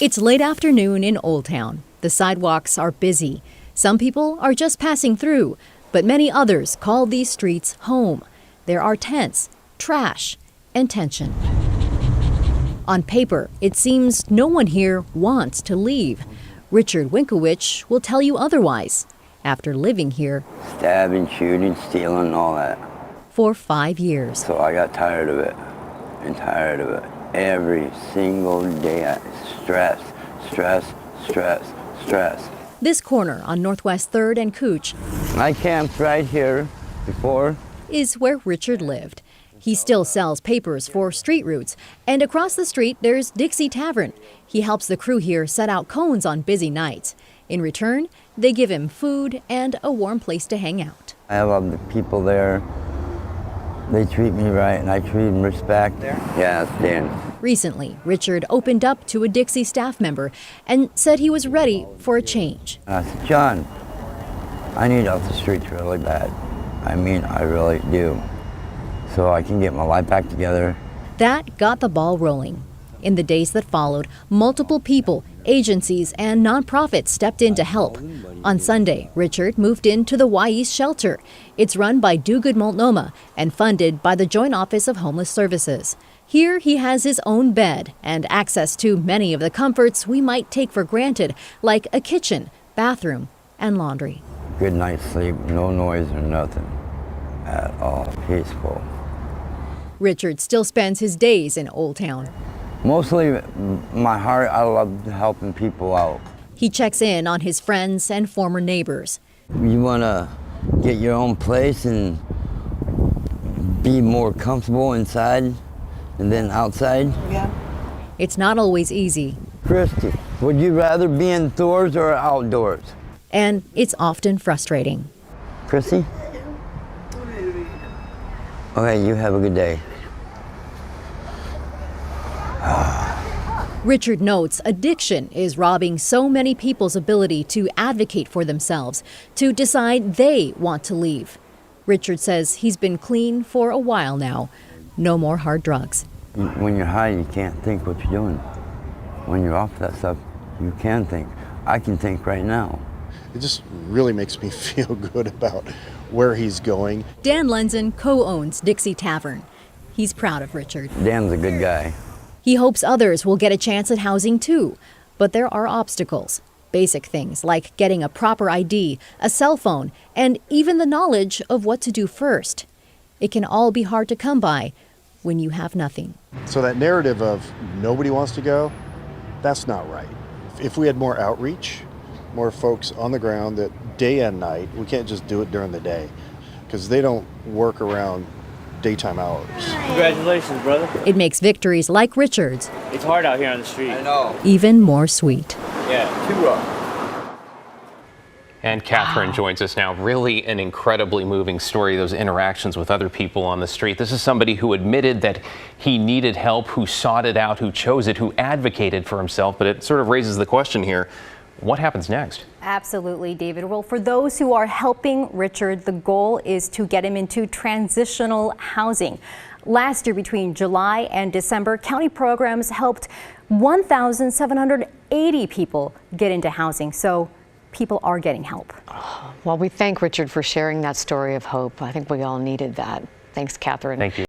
It's late afternoon in Old Town. The sidewalks are busy. Some people are just passing through, but many others call these streets home. There are tents, trash, and tension. On paper, it seems no one here wants to leave. Richard Winkowitsch will tell you otherwise after living here stabbing, shooting, stealing, all that. For 5 years. So I got tired of it, and tired of it. Every single day, stress, stress, stress, stress. This corner on Northwest 3rd and Cooch I camped right here before. Is where Richard lived. He still sells papers for street routes, and across the street there's Dixie Tavern. He helps the crew here set out cones on busy nights. In return, they give him food and a warm place to hang out. I have other people there. They treat me right, and I treat them respect. Yeah, it's Dan. Recently, Richard opened up to a Dixie staff member and said he was ready for a change. I said, John, I need off the streets really bad. I mean, I really do. So I can get my life back together. That got the ball rolling. In the days that followed, multiple people, agencies, and nonprofits stepped in to help. On Sunday, Richard moved into the Wai's shelter. It's run by Do Good Multnomah and funded by the Joint Office of Homeless Services. Here he has his own bed and access to many of the comforts we might take for granted, like a kitchen, bathroom, and laundry. Good night's sleep, no noise or nothing at all, peaceful. Richard still spends his days in Old Town. Mostly my heart, I love helping people out. He checks in on his friends and former neighbors. You want to get your own place and be more comfortable inside and then outside? Yeah. It's not always easy. Christy, would you rather be indoors or outdoors? And it's often frustrating. Christy? Okay, you have a good day. Richard notes addiction is robbing so many people's ability to advocate for themselves, to decide they want to leave. Richard says he's been clean for a while now. No more hard drugs. When you're high, you can't think what you're doing. When you're off that stuff, you can think. I can think right now. It just really makes me feel good about where he's going. Dan Lenzen co-owns Dixie Tavern. He's proud of Richard. Dan's a good guy. He hopes others will get a chance at housing too, but there are obstacles. Basic things like getting a proper ID, a cell phone, and even the knowledge of what to do first. It can all be hard to come by when you have nothing. So that narrative of nobody wants to go, that's not right. If we had more outreach, more folks on the ground that day and night, we can't just do it during the day because they don't work around daytime hours. Congratulations, brother. It makes victories like Richard's It's hard out here on the street. I know. even more sweet. Yeah. Too rough. And Catherine joins us now. Really an incredibly moving story, those interactions with other people on the street. This is somebody who admitted that he needed help, who sought it out, who chose it, who advocated for himself. But it sort of raises the question here, what happens next? Absolutely, David. Well, for those who are helping Richard, the goal is to get him into transitional housing. Last year, between July and December, county programs helped 1,780 people get into housing. So people are getting help. Well, we thank Richard for sharing that story of hope. I think we all needed that. Thanks, Catherine. Thank you.